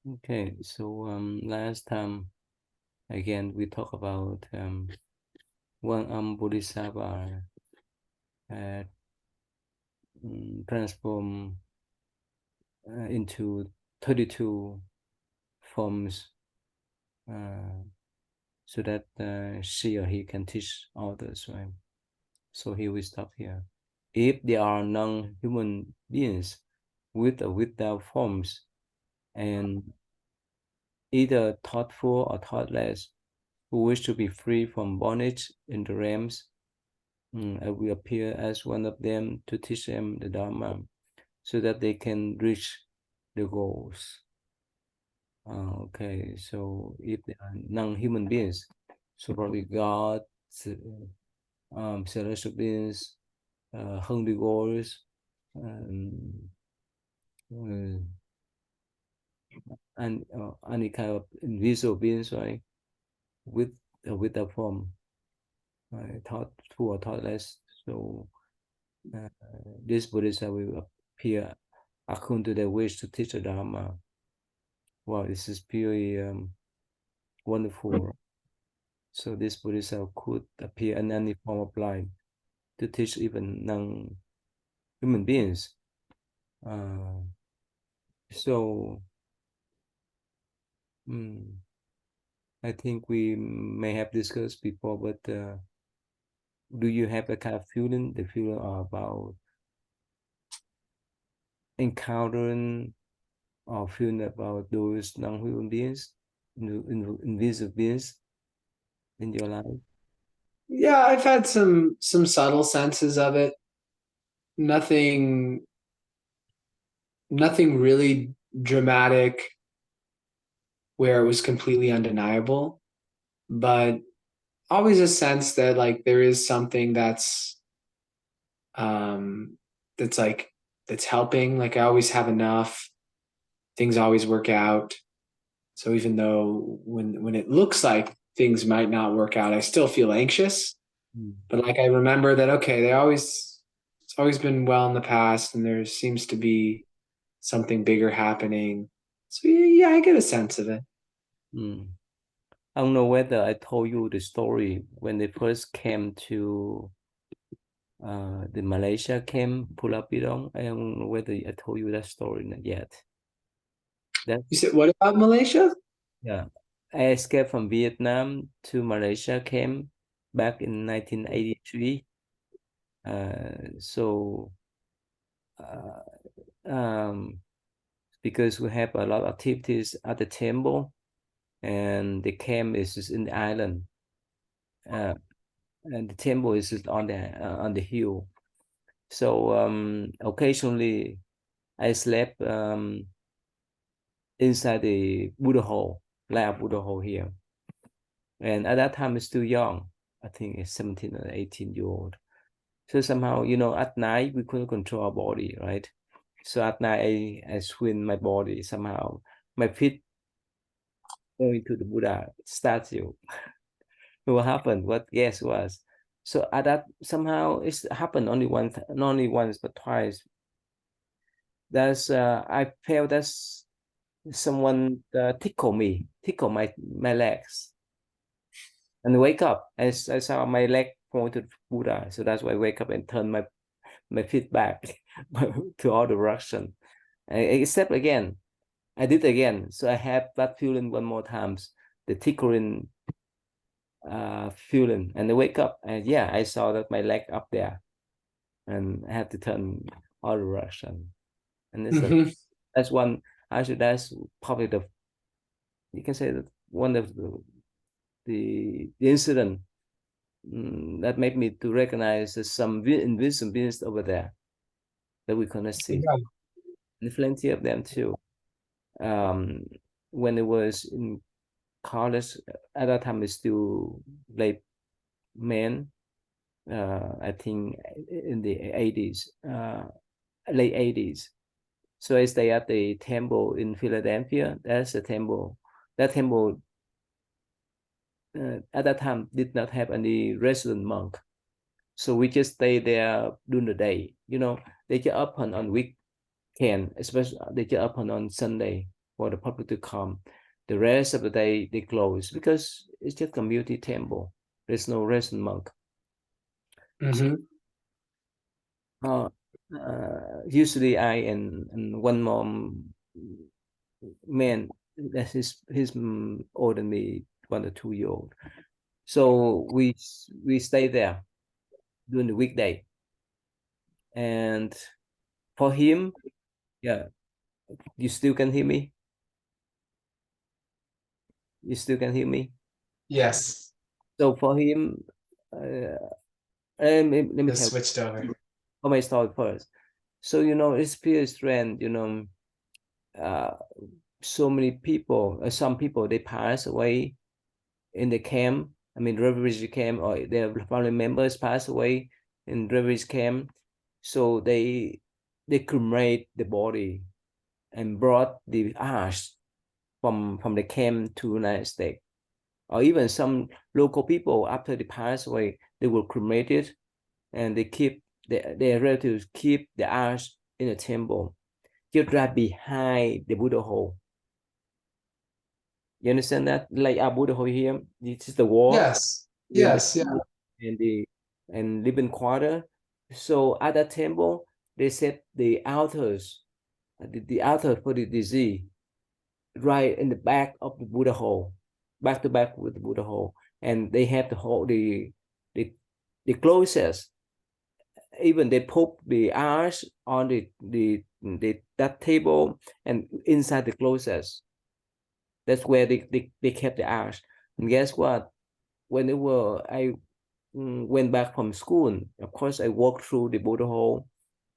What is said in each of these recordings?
Okay, so last time again we talk about one Bodhisattva uh, transform into 32 forms so that she or he can teach others, right? So here we stop here. If there are non-human beings with or without forms, and either thoughtful or thoughtless, who wish to be free from bondage in the realms, I will appear as one of them to teach them the Dharma so that they can reach the goals. Okay, so if they are non-human beings, so probably God, celestial beings, hungry goals, um, uh, and any kind of invisible beings, right? With the form, thoughtful or thoughtless. So this Buddhist will appear according to their wish to teach the Dharma. Wow, this is purely wonderful. So this Buddhist could appear in any form of life to teach even non-human beings. Uh, so I think we may have discussed before, but do you have a kind of feeling, the feeling about encountering or feeling about those non-human beings, invisible beings in your life? Yeah, I've had some subtle senses of it. Nothing nothing really dramatic where it was completely undeniable, but always a sense that like there is something um that's like that's helping. Like I always have enough, things always work out. So even though when it looks like things might not work out, I still feel anxious. Mm. But like I remember that okay, it's always been well in the past and there seems to be something bigger happening. So yeah, I get a sense of it. Mm. I don't know whether I told you the story when they first came to the Malaysia came Pulau Pirong. I don't know whether I told you that story not yet. That You said what about Malaysia? yeah, I escaped from Vietnam to Malaysia, came back in 1983. So um, because we have a lot of activities at the temple, and the camp is just in the island, uh, and the temple is just on the hill. So occasionally I slept inside the Buddha hole, like Buddha hole here. And at that time, it's still young. I think it's 17 or 18-year old. So somehow, at night, we couldn't control our body, right? So at night, I swing my body somehow. My feet go into the Buddha statue. What happened? What guess was? So at that, somehow it's happened only once, not only once, but twice. I felt that someone tickle my legs, and wake up. I saw my leg point to Buddha, so that's why I wake up and turn my feet back to all direction. Except again, I did again, so I have that feeling one more times, the tickling feeling, and I wake up, and yeah, I saw that my leg up there, and I have to turn all direction, and Hmm. that's one. Actually, that's probably you can say that one of the incident that made me to recognize some invisible beings over there that we cannot see, Yeah. and plenty of them too. Um, when it was in college, at that time, it's still late men. I think in the 80s, late 80s. So I stay at the temple in Philadelphia. That's a temple. That temple at that time did not have any resident monk. So we just stay there during the day. They just open on weekend, especially they just open on Sunday. for the public to come. The rest of the day they close because it's just community temple. There's no resident monk. Mm-hmm. Uh, Usually I and one more man that he's older than me, 1 or 2 year old. So we stay there during the weekday, and for him, yeah, you still can hear me. You still can hear me. Yes. So for him, let me Just tell switched over. my story first. So it's pure strength. Uh, so many people, some people they pass away in the camp. I mean, refugee camp, or their family members pass away in refugee camp. So they cremate the body and brought the ash from the camp to United States. Or even some local people, after they pass away, they will cremate it, and they keep their relatives keep the ash in the temple, just right behind the Buddha hole. You understand that? Like our Buddha hole here, this is the wall Yes. between the Yes. Yeah. and the and living quarter. So at that temple, they set the altars, the altar for the disease, right in the back of the Buddha hole, back to back with the Buddha hole, and they have to hold the the closest. Even they put the ash on the that table and inside the closest. That's where they kept the ash. And guess what? Whenever I went back from school, of course I walked through the Buddha hole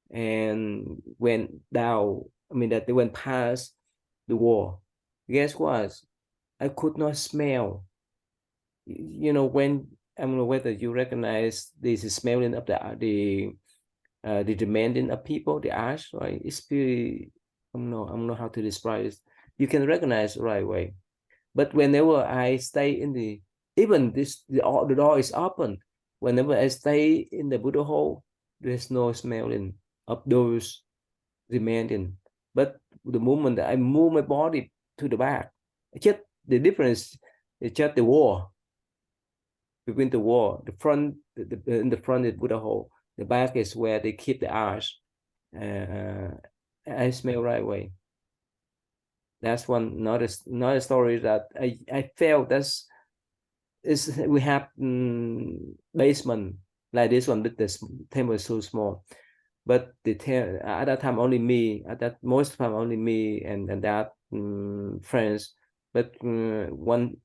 and went down. I mean that they went past the wall. Guess what? I could not smell. When I don't know whether you recognize this smelling of the demanding of people, the ash, right? It's pretty. I don't know how to describe it. You can recognize the right way. But whenever I stay in even the door is open. Whenever I stay in the Buddha hole, there's no smelling of those demanding. But the moment that I move my body to the back, just the difference is just the wall between the wall. The front, in the front is Buddha hole. The back is where they keep the ash. Uh, I smell right away. That's one not a story that I felt is we have basement like this one, but the temple is so small. But at that time only me. At that most time only me and that friends. But one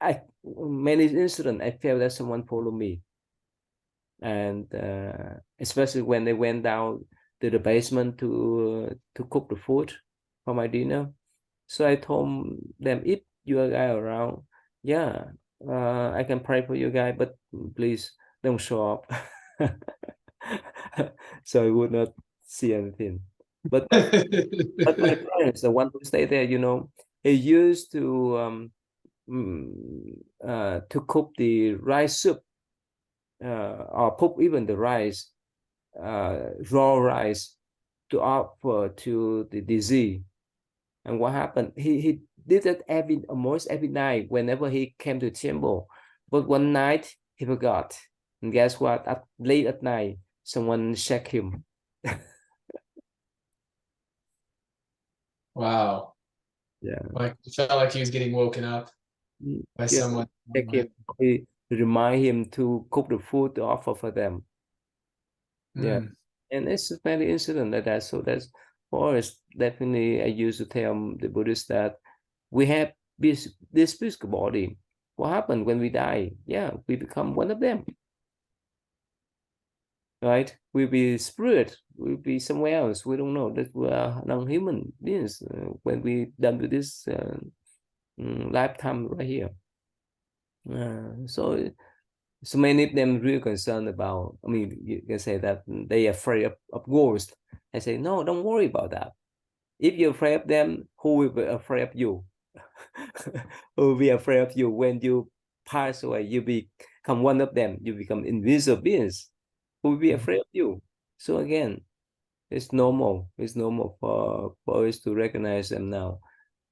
I many incident I felt that someone followed me, and especially when they went down to the basement to cook the food for my dinner. So I told them, if you are guy around, yeah, I can pray for you guy, but please don't show up. So I would not see anything. But my parents, the one who stayed there, he used to cook the rice soup, or cook even the rice, raw rice, to offer to the disease. And what happened? He did it almost every night whenever he came to temple. But one night he forgot. And guess what? Late at night, someone checked him. Wow. Yeah. Like it felt like he was getting woken up by Yeah. someone. Check him. He remind him to cook the food to offer for them. Yeah. Mm. And it's many incident like that. So that's for us, definitely I used to tell the Buddhists that we have this physical body. What happened when we die? Yeah, we become one of them, right? We'll be spirit, we'll be somewhere else. We don't know that we are non-human beings when we done with this lifetime right here. So many of them really concerned about. I mean, you can say that they are afraid of ghosts. I say, no, don't worry about that. If you're afraid of them, who will be afraid of you? Who will be afraid of you when you pass away? You become one of them. You become invisible beings. Who will be afraid of you? So again, it's normal. It's normal for us to recognize them now.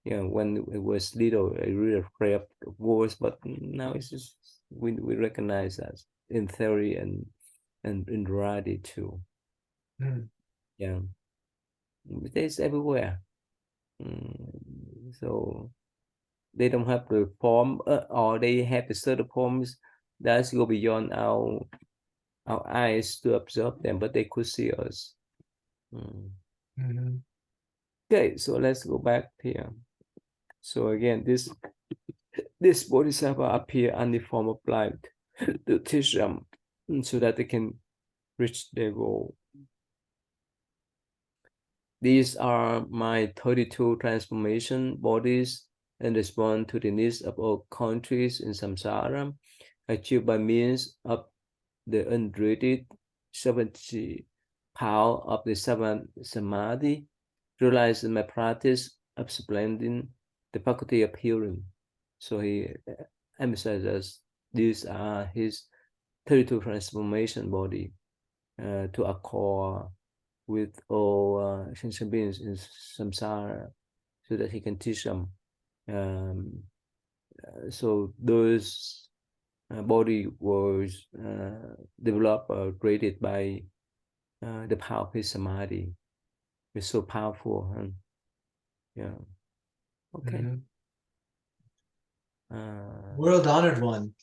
Yeah, when it was little, I really afraid of wars, but now it's just we recognize that in theory and in reality too. Mm. Yeah, it's everywhere. So they don't have the form, or they have the certain forms that go beyond our eyes to observe them, but they could see us. Mm. Mhm. Okay, so let's go back here. So again, this bodhisattva appear in the form of light to teach them so that they can reach their goal. These are my 32 transformation bodies and respond to the needs of all countries in samsara, achieved by means of the undirected 70 power of the seven samadhi, realized in my practice of splendid the faculty of hearing. So he emphasizes these are his 32 transformation body to accord with all sentient beings in samsara so that he can teach them. Um, so those body was developed or created by the power of his samadhi. It's so powerful. And yeah, okay. Mhm. Uh, World honored one,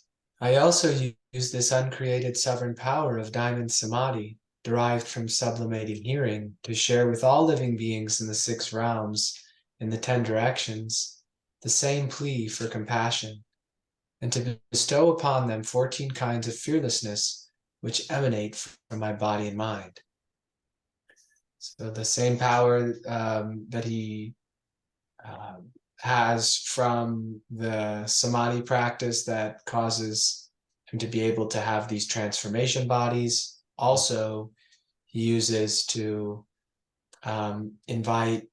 I also use this uncreated sovereign power of diamond samadhi, derived from sublimating hearing, to share with all living beings in the six realms, in the 10 directions, the same plea for compassion, and to bestow upon them 14 kinds of fearlessness which emanate from my body and mind. So the same power that he uh, has from the samadhi practice that causes him to be able to have these transformation bodies. Also, he uses to invite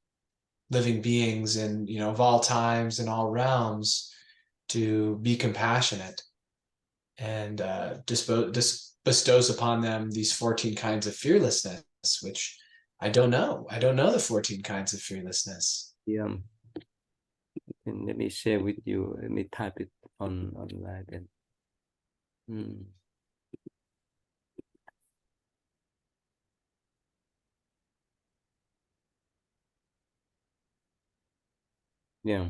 living beings in, of all times and all realms to be compassionate, and bestows upon them these 14 kinds of fearlessness, which I don't know. I don't know the 14 kinds of fearlessness. yeah, and let me share with you. Let me type it on online then. Mm, yeah.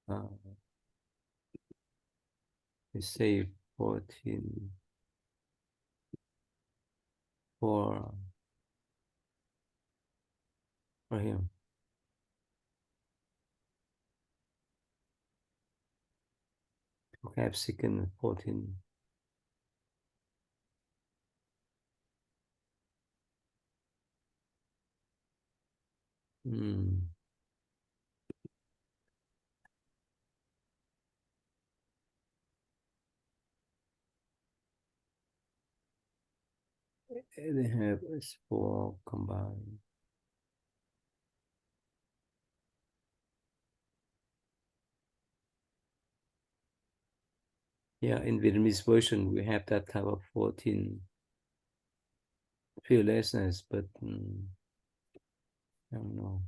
Uh, we say 14 for right here. Okay, I've second 14. Mm. They have is four combined. Yeah, in Vietnamese version, we have that type of 14 fearlessness, but I don't know.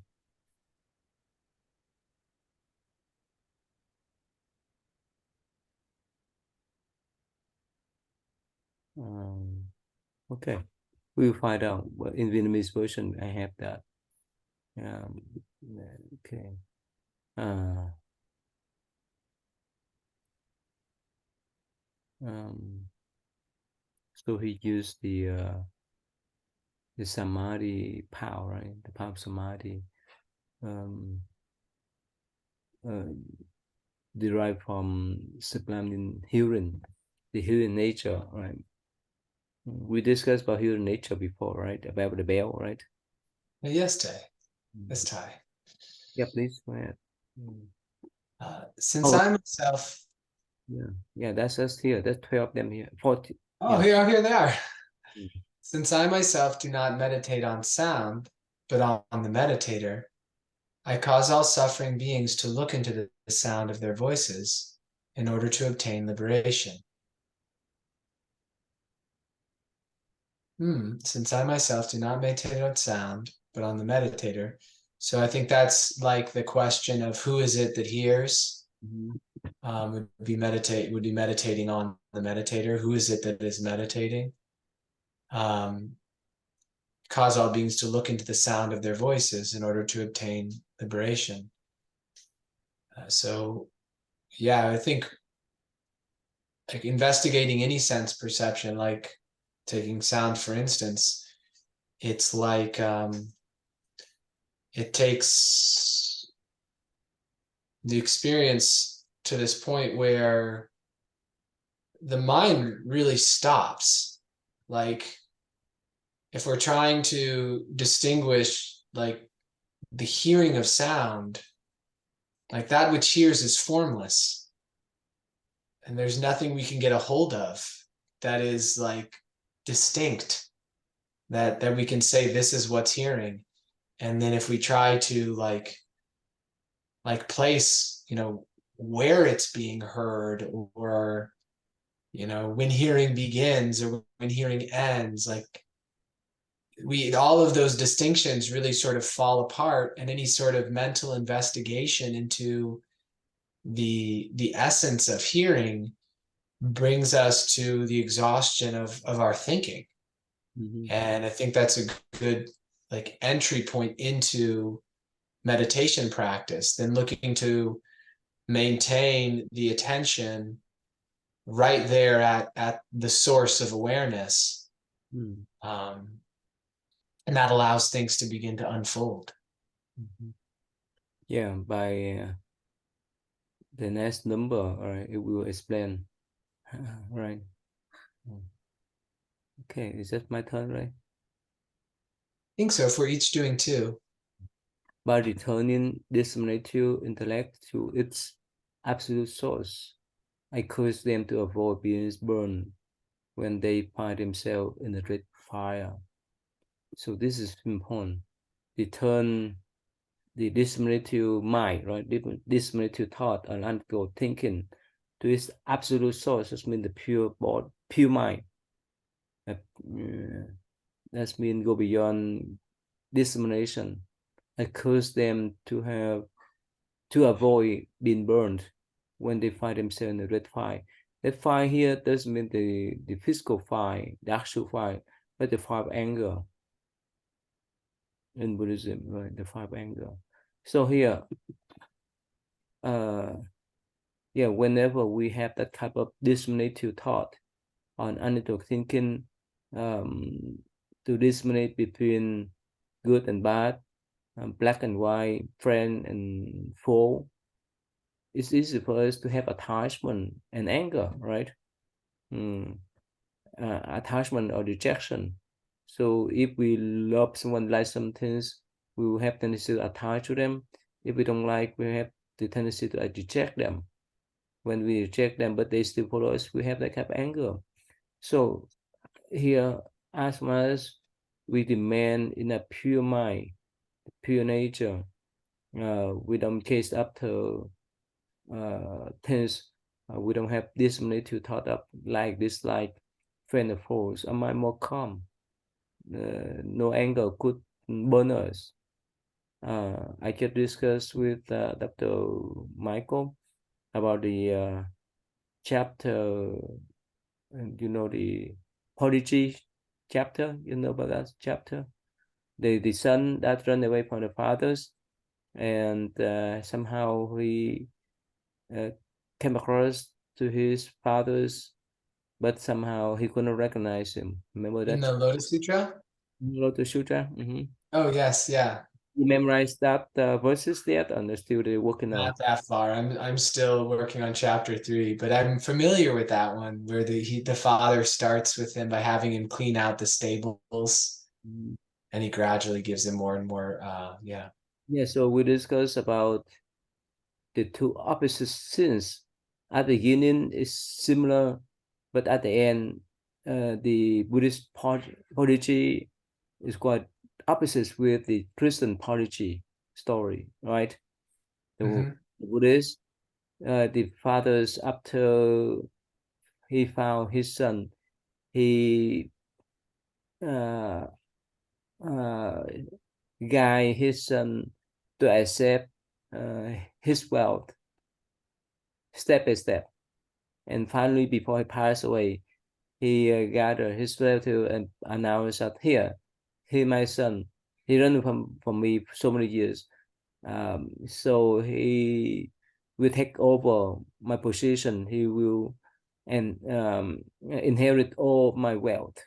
Um, okay, we'll find out. But in Vietnamese version, I have that. Um, okay. Uh, um, so he used the samadhi power, right? The power of samadhi, um, uh, derived from sublime hearing, the hearing nature, right? We discussed about hearing nature before, right? About the bell, right? Yes, Tay. Yes, Mm. Ty. Yeah, please go ahead. Mm. Since Oh, I myself, yeah, yeah, that's us here. That's 12 of them here. 40, oh, yeah. here they are. Mm. Since I myself do not meditate on sound, but on the meditator, I cause all suffering beings to look into the sound of their voices in order to obtain liberation. Since I myself do not meditate on sound, but on the meditator. So I think that's like the question of who is it that hears? Mhm. Would be meditating on the meditator. Who is it that is meditating? Um, cause all beings to look into the sound of their voices in order to obtain liberation. So yeah, I think like investigating any sense perception, like taking sound for instance, it's like it takes the experience to this point where the mind really stops. Like if we're trying to distinguish like the hearing of sound, like that which hears is formless, and there's nothing we can get a hold of that is like distinct, that we can say this is what's hearing. And then if we try to like place, where it's being heard, or when hearing begins or when hearing ends, like we all of those distinctions really sort of fall apart, and any sort of mental investigation into the essence of hearing brings us to the exhaustion of our thinking. Mhm. And I think that's a good like entry point into meditation practice, then looking to maintain the attention right there at the source of awareness. Mhm. um, and that allows things to begin to unfold. Mhm. Yeah, by the next number, all right, it will explain. Right. Mm. Okay, is that my turn, right? I think so, if we're each doing two. By returning discriminative intellect to its absolute source, I curse them to avoid being burned when they find themselves in the red fire. So this is important. Return the discriminative mind, right? Discriminative thought and uncontrolled thinking to its absolute source. That means the pure mind. Uh, that means go beyond discrimination. I curse them to avoid being burned when they find themselves in the red fire. Red fire here doesn't mean the physical fire, the actual fire, but the fire of anger in Buddhism, right? The fire of anger. So here, uh, yeah, whenever we have that type of discriminative thought on analytical thinking, um, to discriminate between good and bad, black and white, friend and foe, it's easy for us to have attachment and anger, right? Mm, attachment or rejection. So if we love someone, like some things, we will have tendency to attach to them. If we don't like, we have the tendency to reject them. When we reject them, but they still follow us, we have that kind of anger. So here, as much as we demand in a pure mind, pure nature, we don't chase after things. We don't have this many to thought up like this, like friend of foes. Am I more calm? No anger could burn us. I just discussed with Dr. Michael about the chapter, the prodigy chapter. You know about that chapter? The son that run away from the fathers, and somehow he uh, came across to his fathers, but somehow he couldn't recognize him. Remember In that the Lotus Sutra? Lotus Sutra? Mm-hmm. Oh, yes, yeah. You memorized that verses yet, and they're still working on? Not that far. I'm still working on chapter 3, but I'm familiar with that one where the father starts with him by having him clean out the stables, Mhm. and he gradually gives him more and more. Yeah. Yeah, so we discussed about the two opposite sins. At the beginning is similar, but at the end, the Buddhist prodigy is quite opposite with the Christian prodigy story, right? The, Hmm. the Buddhist, the fathers, after he found his son, he uh, uh, guide his son to accept his wealth step by step. And finally, before he passed away, he gathered his relative and announced that here, he my son, he ran from me so many years. So he will take over my position. He will and inherit all my wealth.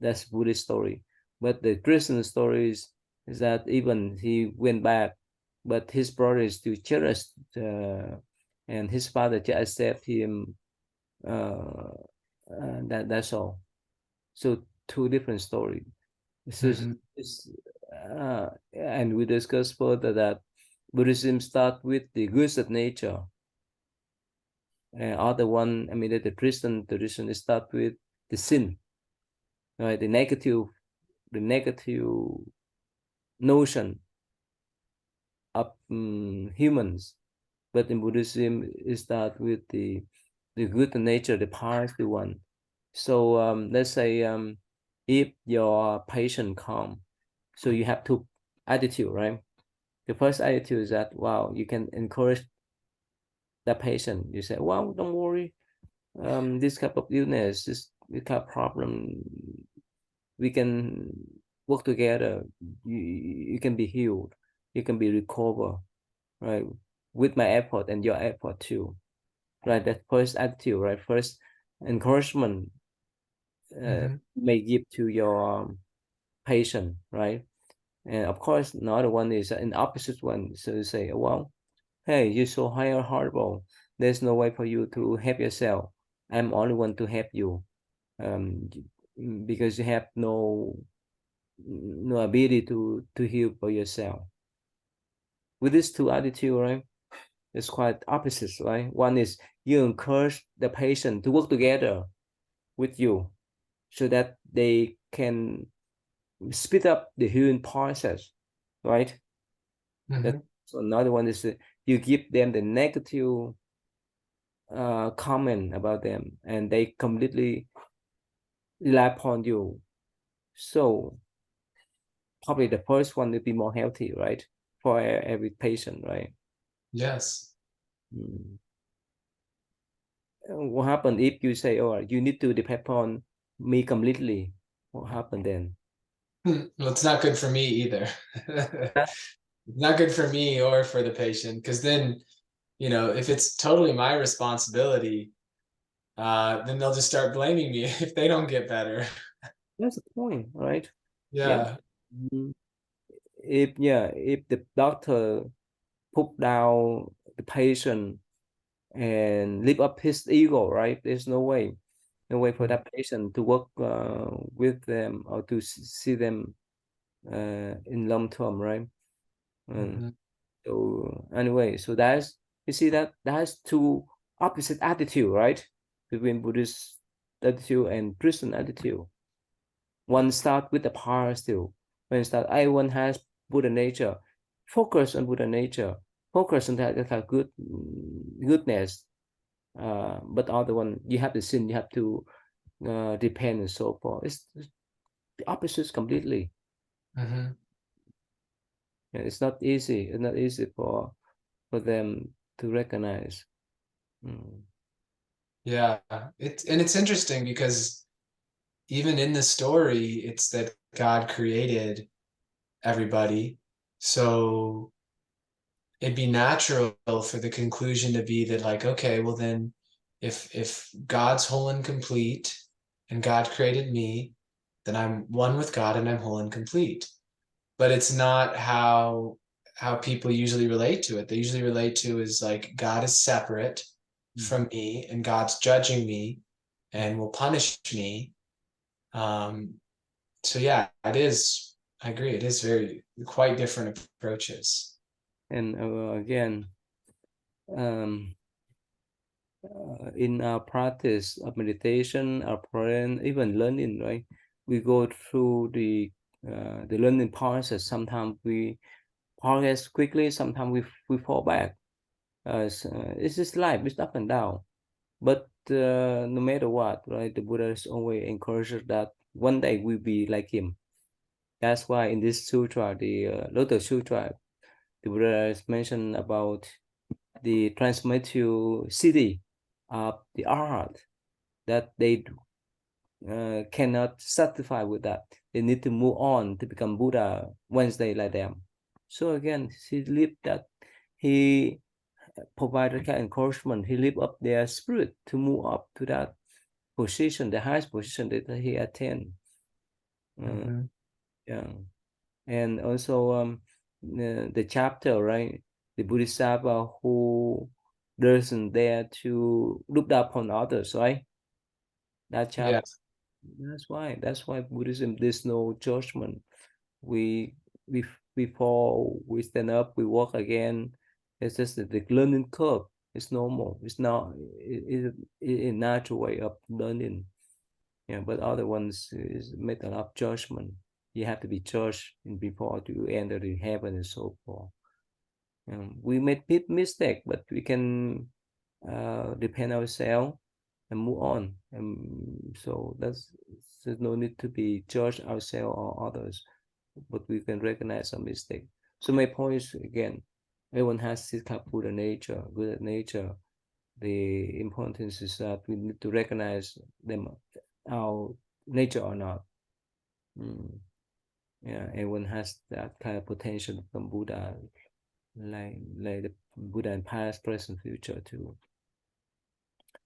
That's Buddhist story. But the Christian story is that even he went back, but his brother is still cherished, and his father just accept him. Uh, that's all. So two different stories. So Hmm. and we discuss further that Buddhism start with the goods of nature. Other one, I mean, that the Christian tradition start with the sin, right? The negative notion of humans. But in Buddhism, it start with the good nature, the positive one. So let's say if your patient come, so you have two attitude, right? The first attitude is that wow, you can encourage the patient. You say, well, don't worry, this type of illness, this type of problem, we can work together. You can be healed, you can be recovered, right? With my effort and your effort too, right? That first attitude, right? First encouragement Hmm. may give to your patient, right? And of course, another one is an opposite one. So you say, well, hey, you're so horrible. There's no way for you to help yourself. I'm only one to help you. Because you have no ability to heal for yourself. With these two attitude, right? It's quite opposites, right? One is you encourage the patient to work together with you so that they can speed up the healing process, right? That Hmm. so another one is you give them the negative comment about them, and they completely rely upon you. So probably the first one will be more healthy, right? For every patient, right? Yes. Mm. What happened if you say, "Oh, you need to depend upon me completely"? What happened then? Well, it's not good for me either. Yeah, Not good for me or for the patient, because then, if it's totally my responsibility, then they'll just start blaming me if they don't get better. that's the point, right? Yeah. Yeah. Mm. If the doctor put down the patient and lift up his ego, right? There's no way for that patient to work with them or to see them in long term, right? And Mm-hmm. so anyway, so that's you see that's two opposite attitude, right? Between Buddhist attitude and Christian attitude. One start with the power still. When start, everyone has Buddha nature. Focus on Buddha nature. Focus on that goodness. But other one, you have to sin, you have to depend and so forth. It's the opposites completely. Mm-hmm. Yeah, it's not easy. It's not easy for them to recognize. Mm. Yeah. It's interesting because even in the story, it's that God created everybody. So it'd be natural for the conclusion to be that, like, okay, well then, if God's whole and complete and God created me, then I'm one with God and I'm whole and complete. But it's not how people usually relate to it. They usually relate to is like God is separate Mm. from me and God's judging me and will punish me. Um, so yeah, it is. I agree. It is very quite different approaches. And again, um, in our practice of meditation, our prayer, even learning, right? We go through the learning process. Sometimes we progress quickly. Sometimes we fall back. It's just life. It's up and down. But no matter what, right? The Buddha is always encouraged that one day we'll be like him. That's why in this sutra, the Lotus Sutra, the Buddha has mentioned about the transformative city of the Arhat, that they cannot satisfy with that. They need to move on to become Buddha once they like them. So again, he lived that, he provided kind of encouragement. He lived up their spirit to move up to that position, the highest position that he attained. Uh, Mm-hmm. yeah, and also the chapter, right? The Bodhisattva who doesn't dare to look down upon others, right? That chapter. Yes. That's why Buddhism, there's no judgment. We we we fall, we stand up, we walk again. It's just the learning curve. It's normal. It's not a natural way of learning. Yeah, but other ones is make a lot of judgment. You have to be judged before to enter the heaven and so forth. We made mistake, but we can depend ourselves and move on. So there's no need to be judge ourselves or others, but we can recognize some mistake. So my point is again, everyone has this kind of Buddha nature, good nature. The importance is that we need to recognize them, our nature or not. Mm. Yeah, everyone has that kind of potential to become Buddha, like the Buddha in past, present, future too.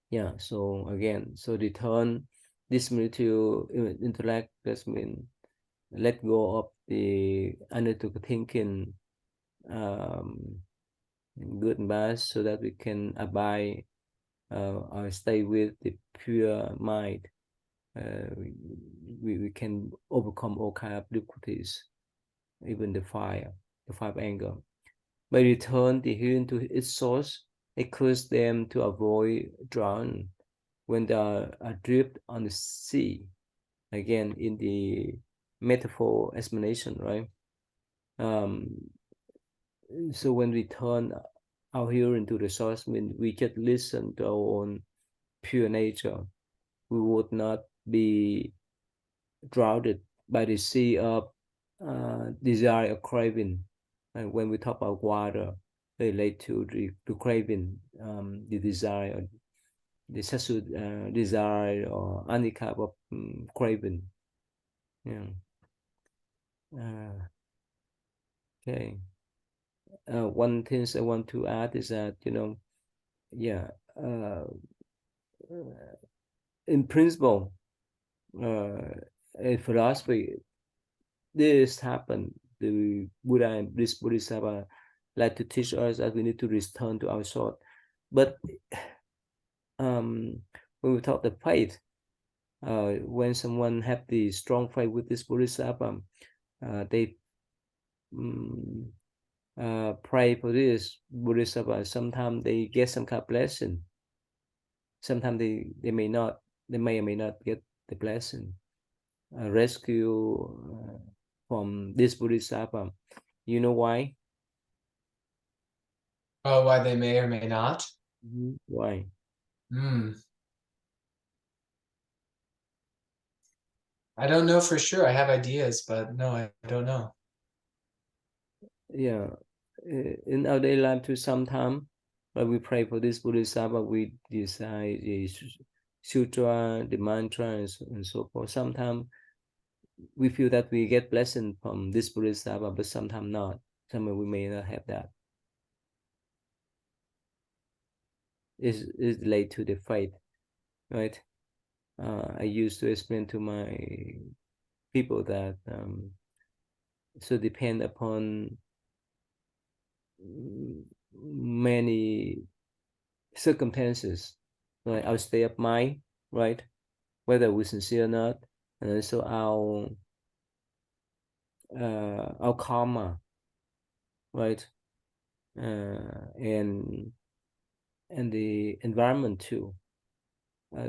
Yeah, so again, so return this means to intellect, that mean let go of the analytical thinking, um, good and bad, so that we can abide or stay with the pure mind. Uh, we can overcome all kind of difficulties, even the five anger. By return the hearing to its source, encourage them to avoid drown when they are adrift on the sea. Again, in the metaphor explanation, right? Um, so when we turn our hearing to the source, when we just listen to our own pure nature, we would not be drowned by the sea of desire or craving. And when we talk about water, relate to the craving, the desire, the sexual desire, or any kind of craving. Yeah. Okay. One thing I want to add is that, yeah, uh, in principle, in philosophy, this happened. The Buddha and this Bodhisattva like to teach us that we need to return to our soul. But um, when we talk the faith, when someone have the strong faith with this Bodhisattva, they um, pray for this Bodhisattva. Sometimes they get some kind of blessing. Sometimes they may not, they may or may not get the blessing. Rescue from this Bodhisattva. You know why? Oh, why they may or may not? Why? Hmm. I don't know for sure. I have ideas, but no, I don't know. Yeah, in our daily life too, sometimes when we pray for this Bodhisattva, we decide the sutra, the mantra, and so forth. Sometimes we feel that we get blessing from this Bodhisattva, but sometimes not. Sometimes we may not have that. Is related to the faith, right? I used to explain to my people that so depend upon many circumstances, right? Our state of mind, right? Whether we're sincere or not, and also our karma, right? And the environment too.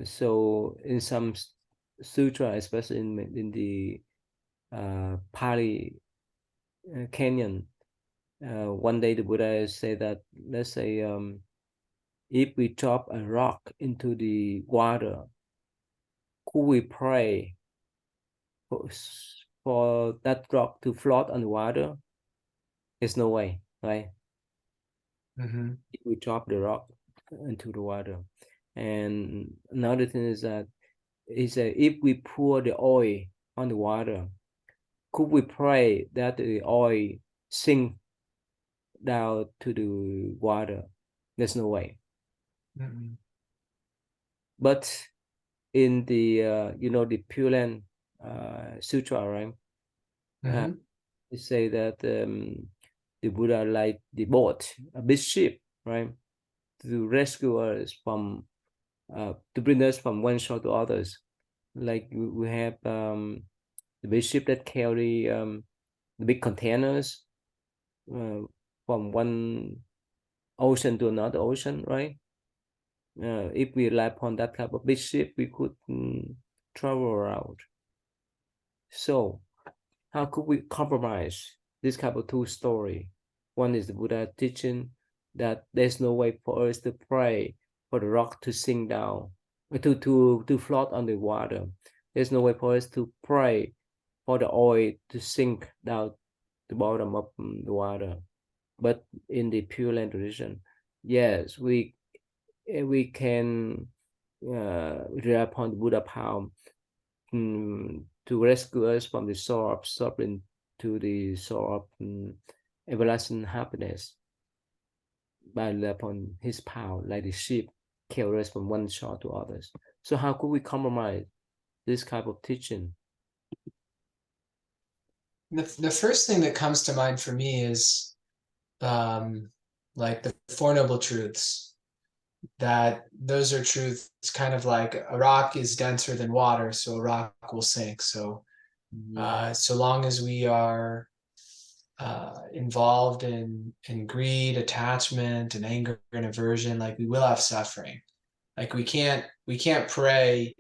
So in some sutra, especially in the Pali Canyon, one day the Buddha say that, let's say if we drop a rock into the water, could we pray for, for that rock to float on the water? There's no way, right? Mm-hmm. If we drop the rock into the water. And another thing is that if we pour the oil on the water, could we pray that the oil sink down to the water? There's no way. Mm-hmm. But in the the Pure Land Sutra, right? Mm-hmm. They say that the Buddha like the boat, a big ship, right, to rescue us from to bring us from one shore to others. Like we have the big ship that carry the big containers uh, from one ocean to another ocean, right? If we rely upon that type of big ship, we could travel around. So how could we compromise this kind of two story? One is the Buddha teaching that there's no way for us to pray for the rock to sink down, to float on the water. There's no way for us to pray for the oil to sink down the bottom of the water. But in the Pure Land tradition, yes, we can rely upon the Buddha power to rescue us from the soul of suffering to the soul of everlasting happiness by rely upon his power, like the ship carry us from one shore to others. So how could we compromise this type of teaching? The first thing that comes to mind for me is like the Four Noble Truths, that those are truths kind of like a rock is denser than water, so a rock will sink. So Mm-hmm. so long as we are involved in greed, attachment, and anger and aversion, like we will have suffering. Like we can't pray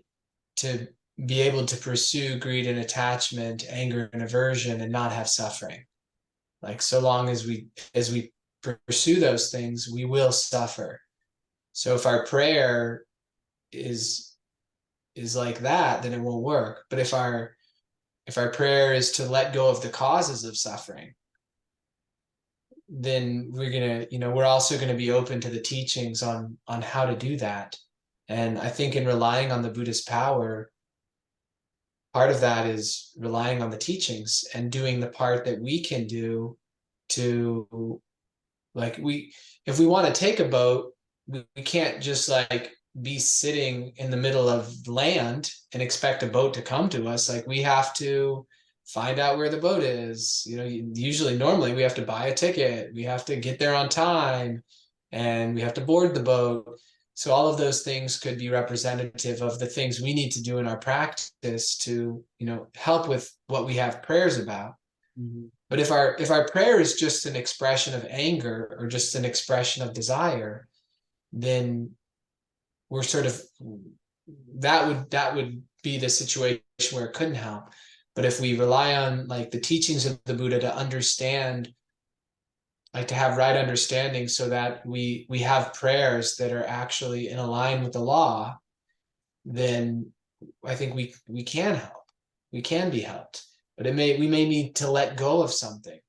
to be able to pursue greed and attachment, anger and aversion, and not have suffering. Like so long as we pursue those things, we will suffer. So if our prayer is like that, then it won't work. But if our prayer is to let go of the causes of suffering, then we're also gonna be open to the teachings on how to do that. And I think in relying on the Buddhist power, part of that is relying on the teachings and doing the part that we can do to, like, if we want to take a boat, we can't just like be sitting in the middle of land and expect a boat to come to us. Like we have to find out where the boat is. Usually normally we have to buy a ticket, we have to get there on time, and we have to board the boat. So all of those things could be representative of the things we need to do in our practice to help with what we have prayers about. Mm-hmm. But if our prayer is just an expression of anger or just an expression of desire, then we're sort of, that would be the situation where it couldn't help. But if we rely on like the teachings of the Buddha to understand, like to have right understanding, so that we have prayers that are actually in line with the law, then I think we can help. We can be helped. But we may need to let go of something.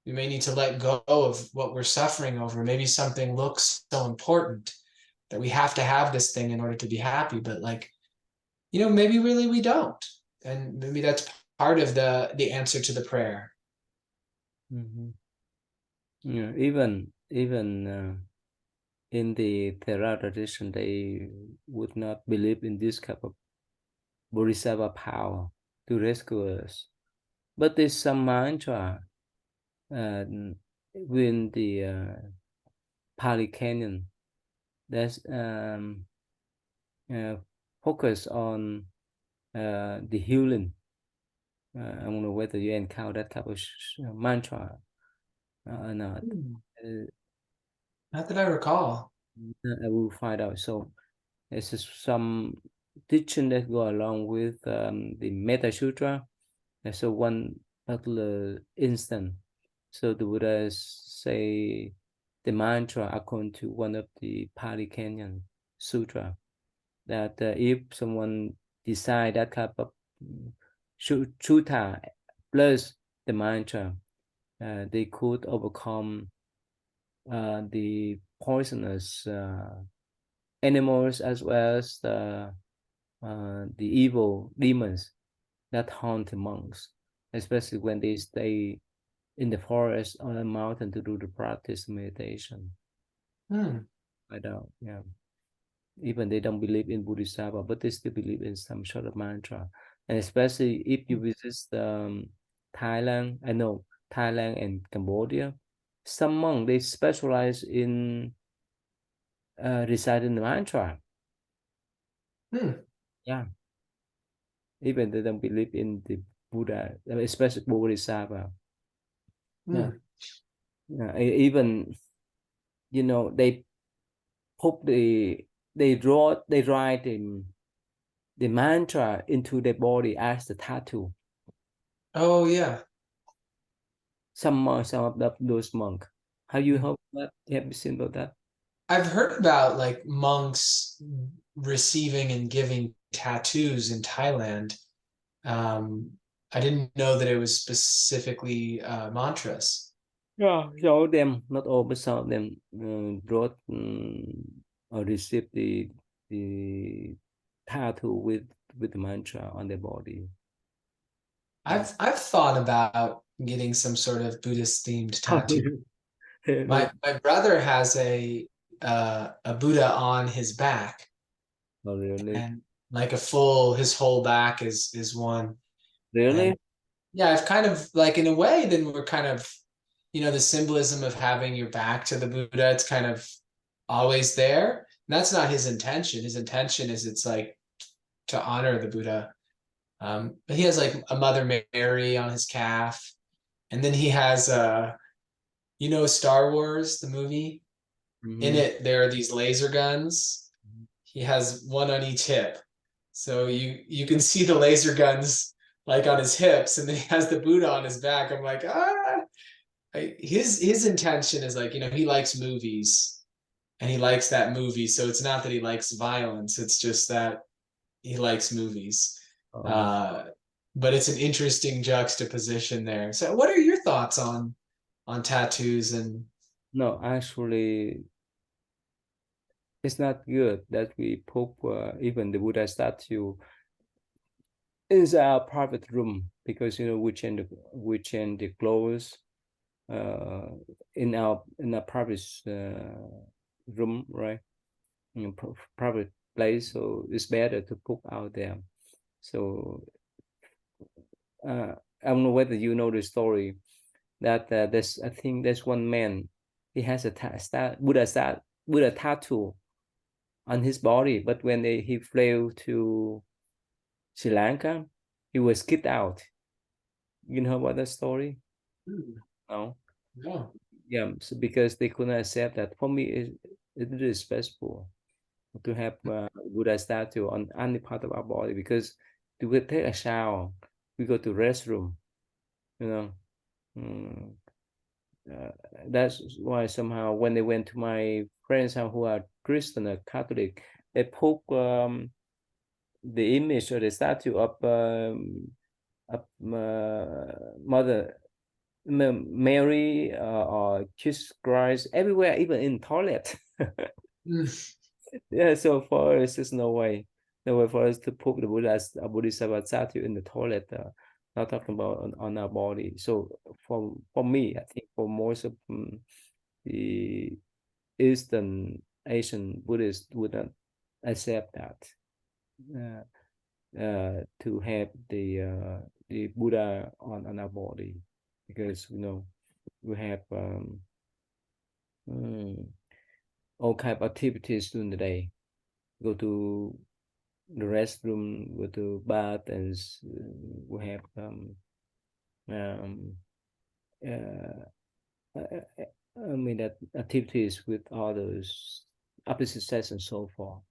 We may need to let go of what we're suffering over. Maybe something looks so important that we have to have this thing in order to be happy, but like, maybe really we don't. And maybe that's part of the answer to the prayer. Mm-hmm. Yeah, even in the Theravada tradition, they would not believe in this kind of bodhisattva power to rescue us. But there's some mantra uh, within the Pali Canon that's uh, focus on the healing. I don't know whether you encounter that type of mantra or not. Uh, Not that I recall. I will find out. So there's some teaching that go along with the Metta Sutra. And so one particular instant. So the Buddha say the mantra according to one of the Pali Canyon Sutra, that if someone decide that type of sutta plus the mantra, they could overcome the poisonous animals as well as the evil demons that haunt the monks, especially when they stay in the forest on a mountain to do the practice meditation. Hmm. I don't, yeah. Even they don't believe in Bodhisattva, but they still believe in some sort of mantra. And especially if you visit Thailand, I know Thailand and Cambodia, some monks they specialize in reciting the mantra. Hmm. Yeah, even they don't believe in the Buddha, especially Bodhisattva. Yeah, Hmm. yeah. Even they put they write the mantra into their body as the tattoo. Oh yeah. Some of those monk. Have you Hmm. heard that? Have you seen about that? I've heard about like monks receiving and giving tattoos in Thailand. Um, I didn't know that it was specifically mantras. Yeah, some of them, not all, but some of them brought or received the tattoo with the mantra on their body. Yeah. I've thought about getting some sort of Buddhist themed tattoo. My brother has a Buddha on his back, Oh, really? and like a full his whole back is one. And Really? yeah, I've kind of like in a way, then we're kind of the symbolism of having your back to the Buddha. It's kind of always there. And that's not his intention. His intention is it's like to honor the Buddha. But he has like a Mother Mary on his calf, and then he has Star Wars the movie. In Mm-hmm. it, there are these laser guns. He has one on each hip, so you can see the laser guns like on his hips, and then he has the Buddha on his back. I'm like, his intention is like he likes movies and he likes that movie, so it's not that he likes violence. It's just that he likes movies. Oh, Uh, but it's an interesting juxtaposition there. So, what are your thoughts on tattoos and no, actually, it's not good that we put even the Buddha statue in our private room because we change the clothes uh, in our private room, right? Private place, so it's better to put out there. So uh, I don't know whether you know the story that there's I think there's one man, he has a Buddha tattoo on his body, but when he flew to Sri Lanka, he was kicked out. You know about that story? hmm, No. no? Yeah, so because they couldn't accept that. For me, it is stressful to have Buddha statue on any part of our body because to take a shower, we go to restroom, you know. Mm, uh, that's why somehow when they went to my friends who are Christian or Catholic, they put the image or the statue of Mother Mary or Jesus Christ everywhere, even in toilet. Mm, Yeah, so for us, there's no way for us to put the Bodhisattva statue in the toilet. Not talking about on our body. So for me, I think for most of the Eastern Asian Buddhists would not accept that to have the Buddha on our body because we have mm, all kind of activities during the day. Go to the restroom, go to bath, and we have um, uh, I mean that activities with others, opposite sex and so forth.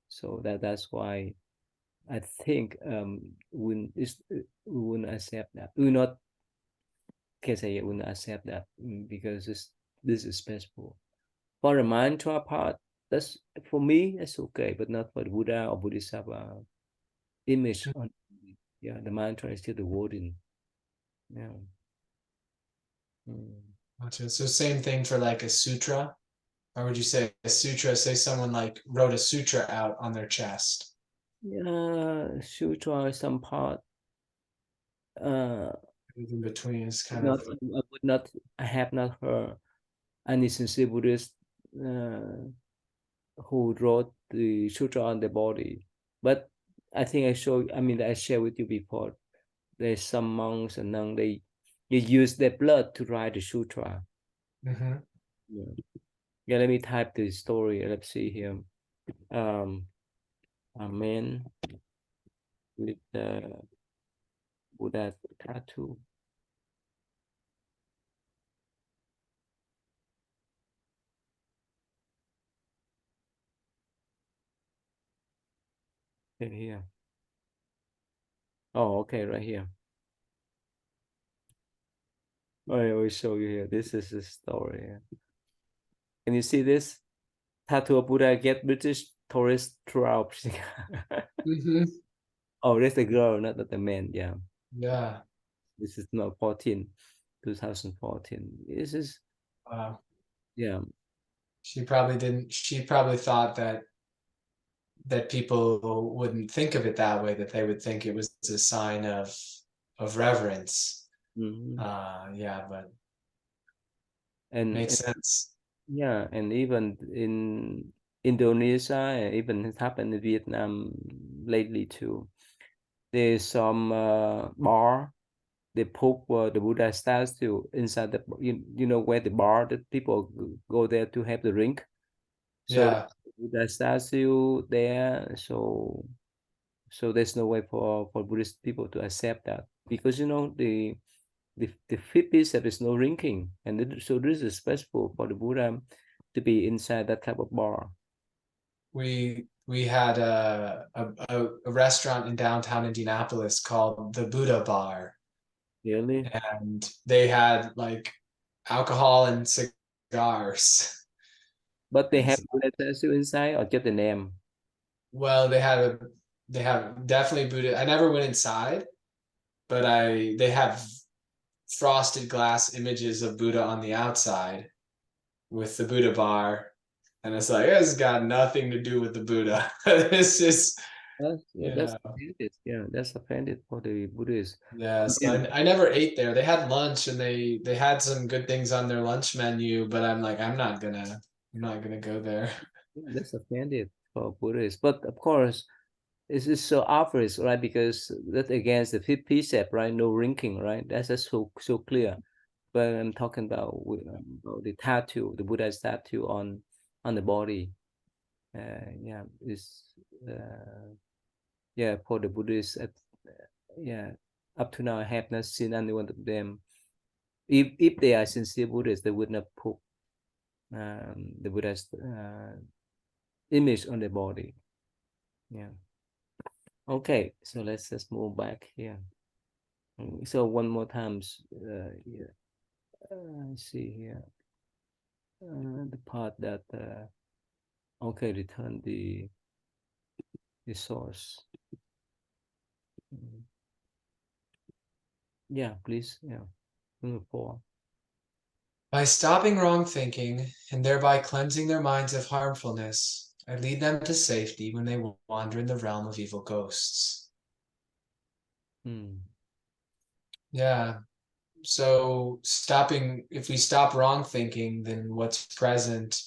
So that's why I think we wouldn't accept that. We not can say we wouldn't accept that because this is special. For the mantra part, that's for me, that's okay, but not for the Buddha or Bodhisattva image on. Yeah, the mantra is still the wording. Yeah. Mm. Gotcha. So same thing for like a sutra, or would you say a sutra? Say someone like wrote a sutra out on their chest. Yeah, sutra some part. Uh, In between is kind not of I would not. I have not heard any sincere Buddhist who wrote the sutra on the body, but I think I show. I mean, I shared with you before. There's some monks and nuns they use their blood to write the sutra. mm-hmm. Yeah. Yeah, let me type the story. Let's see here. Um, a man with the Buddha tattoo. In here. Oh, okay, right here. I will show you here. This is the story. Can you see this? Tattoo of Buddha get British tourists throughout. Mm-hmm. Oh, that's the girl, not the man. Yeah. Yeah. This is not 2014. This is, Wow. yeah. She probably didn't. She probably thought that people wouldn't think of it that way. That they would think it was a sign of reverence. Mhm. Yeah, but And makes sense. yeah, and even in Indonesia, and even it happened in Vietnam lately too. There's some bar they put the Buddha statue inside the you know where the bar that people go there to have the drink. So Yeah, Buddha statue there, so there's no way for Buddhist people to accept that because you know the fifth precept is no drinking, and so this is special for the Buddha to be inside that type of bar. we had a restaurant in downtown Indianapolis called the Buddha Bar, Really? and they had like alcohol and cigars. But they And have so, Buddha statue inside or just the name? well, they have definitely Buddha. I never went inside, but I they have frosted glass images of Buddha on the outside with the Buddha bar. And it's like, it's got nothing to do with the Buddha. This is, Yeah, you that's know, offended. Yeah, that's offended for the Buddhists. yeah. So Yeah, I never ate there. They had lunch and they had some good things on their lunch menu, but I'm like, I'm not gonna go there. that's offended for Buddhists. But of course, it's just so obvious, right? Because that's against the fifth precept, right? No drinking, right? That's just so clear. But I'm talking about the tattoo, the Buddha tattoo on the body. Yeah, is yeah for the Buddhists. Yeah, up to now I have not seen anyone of them. If they are sincere Buddhists, they would not put the Buddha's image on their body. Yeah. Okay, so let's just move back here. So one more time. Yeah. See here. The part that okay, return the source. Mm, yeah, please. Yeah. Number four. By stopping wrong thinking and thereby cleansing their minds of harmfulness, I lead them to safety when they wander in the realm of evil ghosts. Hmm. Yeah. So if we stop wrong thinking, then what's present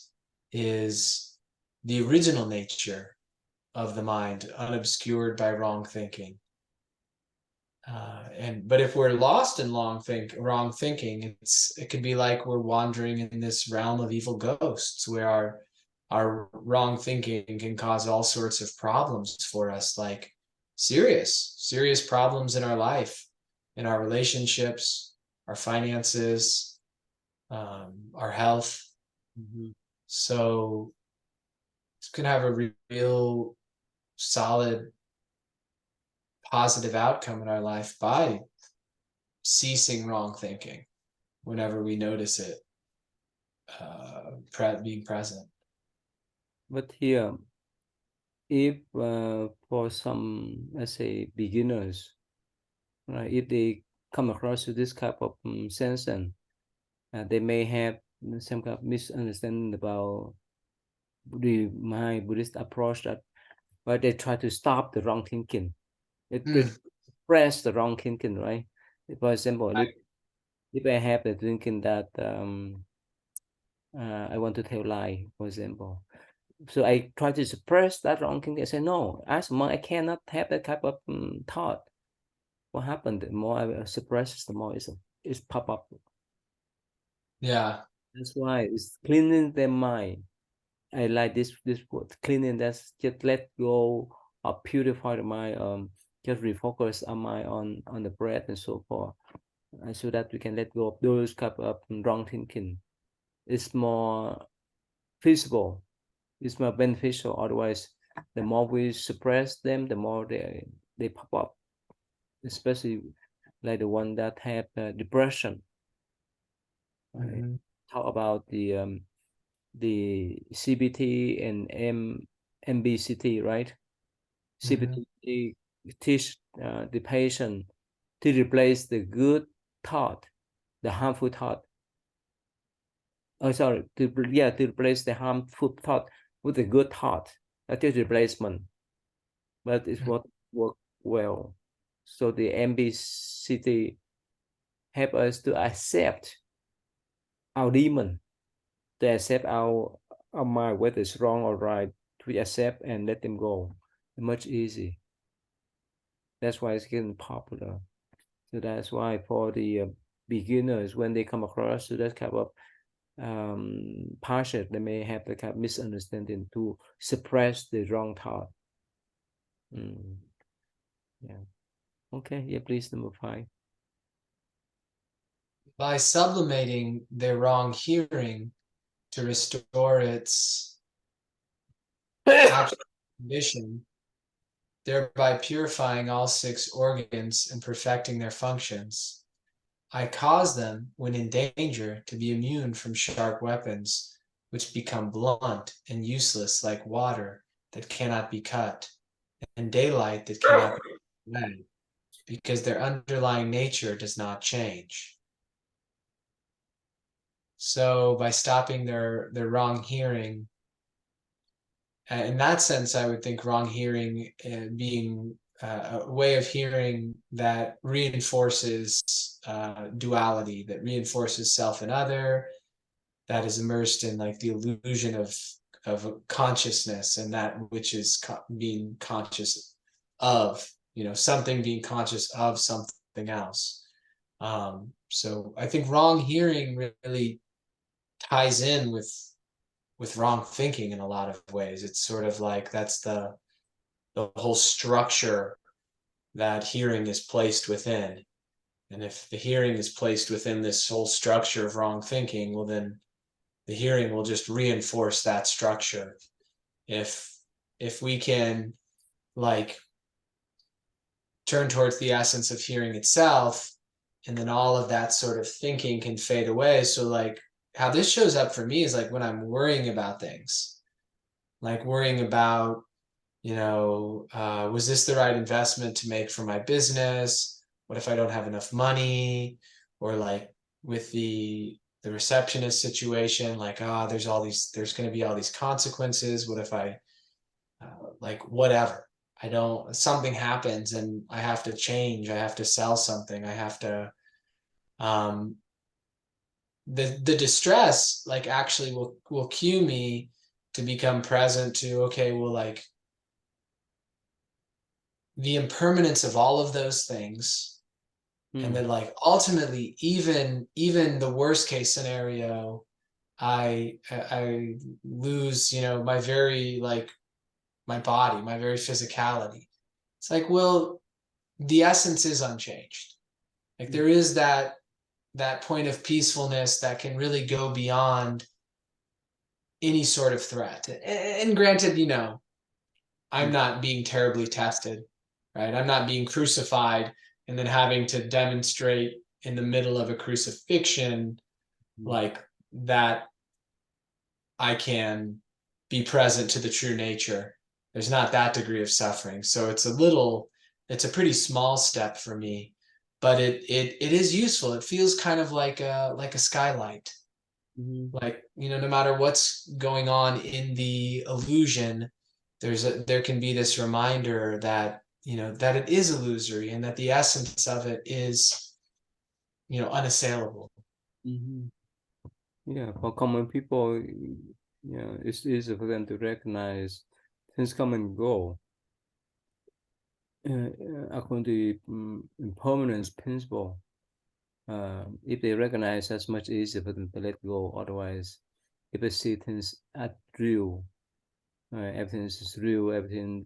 is the original nature of the mind, unobscured by wrong thinking. And but if we're lost in wrong thinking, it could be like we're wandering in this realm of evil ghosts, where our wrong thinking can cause all sorts of problems for us, like serious problems in our life, in our relationships, our finances, our health. Mhm. So it can have a real solid positive outcome in our life by ceasing wrong thinking whenever we notice it. being present. But here, if for some, let's say, beginners, right, if they come across to this type of sensation, they may have some kind of misunderstanding about my Buddhist approach, that but they try to stop the wrong thinking. They Mm, press the wrong thinking, right? For example, right. if I have the thinking that I want to tell lie, for example, so I try to suppress that wrong thinking. I say no, as a monk, I cannot have that type of thought. What happened? The more I suppress, the more it's pop up. Yeah. That's why it's cleaning their mind. I like this word cleaning. That's just let go or purify the mind. Just refocus our mind on the breath and so forth, and so that we can let go of those type of wrong thinking. It's more feasible. It's more beneficial. Otherwise, the more we suppress them, the more they pop up. Especially like the one that have depression. Right? Mm-hmm. Talk about the CBT and MBCT, right? Mm-hmm. CBT teach the patient to replace the good thought, the harmful thought. Oh, sorry, to replace the harmful thought with a good thought. That is replacement, but it's what work well. So the MBCT help us to accept our demon, to accept our mind, whether it's wrong or right, to accept and let them go. Much easy. That's why it's getting popular. So that's why for the beginners, when they come across to that kind of passage, they may have the kind of misunderstanding to suppress the wrong thought. Mm, yeah. Okay. Yeah. Please, number 5. By sublimating their wrong hearing to restore its actual condition, thereby purifying all 6 organs and perfecting their functions. I cause them, when in danger, to be immune from sharp weapons, which become blunt and useless like water that cannot be cut, and daylight that cannot be read, because their underlying nature does not change. So by stopping their wrong hearing, in that sense, I would think wrong hearing being a way of hearing that reinforces duality, that reinforces self and other, that is immersed in like the illusion of consciousness and that which is being conscious of, something being conscious of something else. So I think wrong hearing really ties in with wrong thinking in a lot of ways. It's sort of like that's the whole structure that hearing is placed within. And if the hearing is placed within this whole structure of wrong thinking, well, then the hearing will just reinforce that structure. If if we can like turn towards the essence of hearing itself, and then all of that sort of thinking can fade away. So like how this shows up for me is like when I'm worrying about things, like worrying about, was this the right investment to make for my business? What if I don't have enough money? Or like with the receptionist situation, like, there's going to be all these consequences. What if I, like, whatever, I don't, something happens and I have to change, I have to sell something, I have to, um, the distress like actually will cue me to become present to, okay, well, like the impermanence of all of those things, and Mm, then like ultimately even the worst case scenario, I lose, my very like my body, my very physicality. It's like, well, the essence is unchanged. Like mm, there is that point of peacefulness that can really go beyond any sort of threat. And granted, I'm mm, not being terribly tested, right? I'm not being crucified and then having to demonstrate in the middle of a crucifixion mm, like that I can be present to the true nature. There's not that degree of suffering. So it's a pretty small step for me, but it is useful. It feels kind of like a skylight. Mm-hmm. Like, no matter what's going on in the illusion, there can be this reminder that, that it is illusory and that the essence of it is, unassailable. Mm-hmm. Yeah, for common people, yeah, it's easy for them to recognize things come and go. According to impermanence principle, if they recognize, that's much easier for them to let go. Otherwise, if they see things as real, everything is real, everything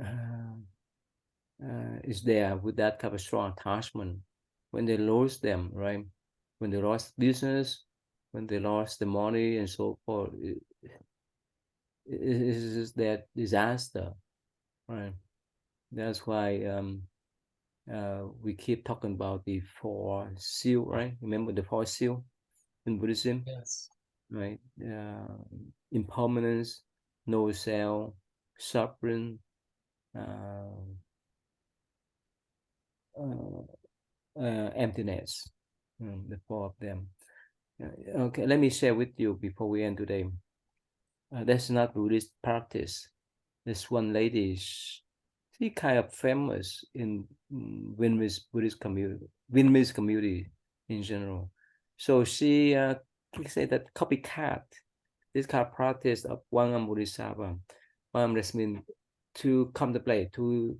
uh, is there with that kind of strong attachment. When they lose them, right? When they lost business, when they lost the money and so forth, it is their disaster, right? That's why we keep talking about the four seal, right? Remember the four seal in Buddhism, Yes. right? Impermanence, no self, suffering, uh, uh, emptiness. The four of them. Okay, let me share with you before we end today. That's not Buddhist practice. This one lady, she kind of famous in Vietnamese Buddhist community, Vietnamese community in general. So she, we say that copycat this kind of practice of Wangan Bodhisattva. Wangan just means to contemplate, to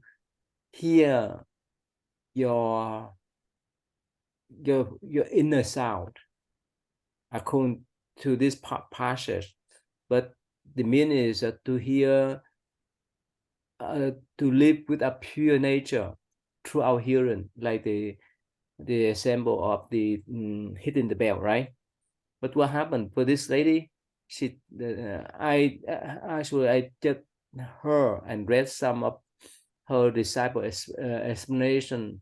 hear your your inner sound according to this passage. But the meaning is to hear, to live with a pure nature through our hearing, like the example of the hitting the bell, right? But what happened for this lady? She, actually I just heard and read some of her disciple explanation,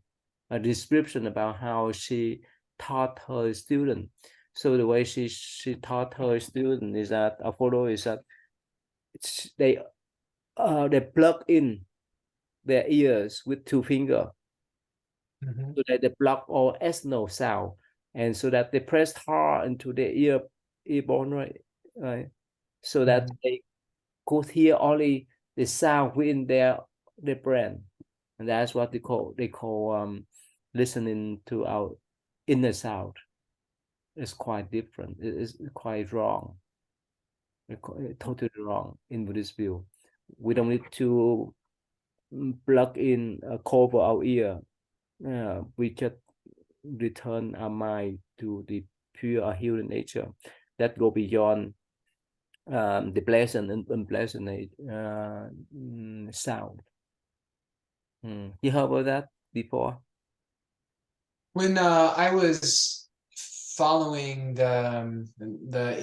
a description about how she taught her student. So the way she taught her student is that a photo is that they plug in their ears with two fingers Mm-hmm. so that they block all external sound, and so that they press hard into their earbone, right, so that Mm-hmm. they could hear only the sound within their brain, and that's what they call listening to our inner sound. It's quite different. It is quite wrong. Totally wrong in Buddhist view. We don't need to plug in a cover our ear. We just return our mind to the pure healing nature that go beyond the pleasant and unpleasant sound. You heard about that before? When I was following the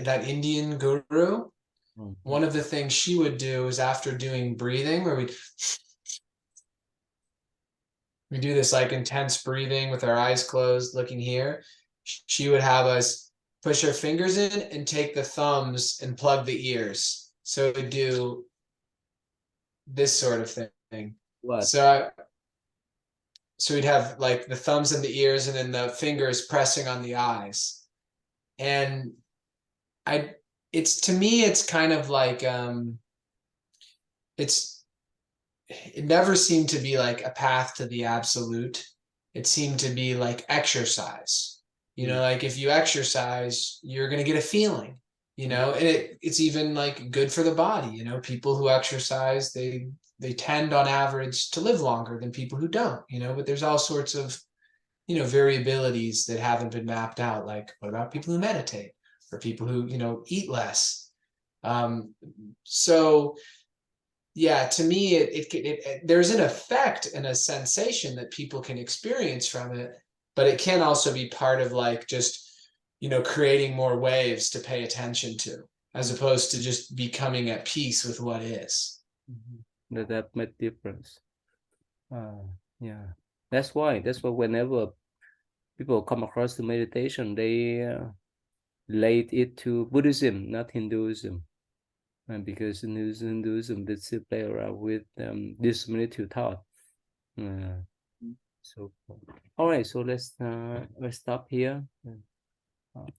that Indian guru, Mhm. one of the things she would do is after doing breathing, where we do this like intense breathing with our eyes closed, looking here. She would have us push our fingers in and take the thumbs and plug the ears. So we do this sort of thing. What? So so we'd have like the thumbs in the ears and then the fingers pressing on the eyes. And I it's to me it's kind of like it's it never seemed to be like a path to the absolute. It seemed to be like exercise. Mm. Like if you exercise, you're going to get a feeling, and it's even like good for the body. People who exercise, they tend on average to live longer than people who don't, but there's all sorts of, variabilities that haven't been mapped out. Like what about people who meditate or people who, eat less? So yeah, to me, there's an effect and a sensation that people can experience from it, but it can also be part of like just, creating more waves to pay attention to, as Mm. opposed to just becoming at peace with what is. That made difference. Uh, yeah, that's why. That's why whenever people come across the meditation, relate it to Buddhism, not Hinduism, because in Hinduism they still play around with discriminative thought. Uh, so all right, so let's stop here.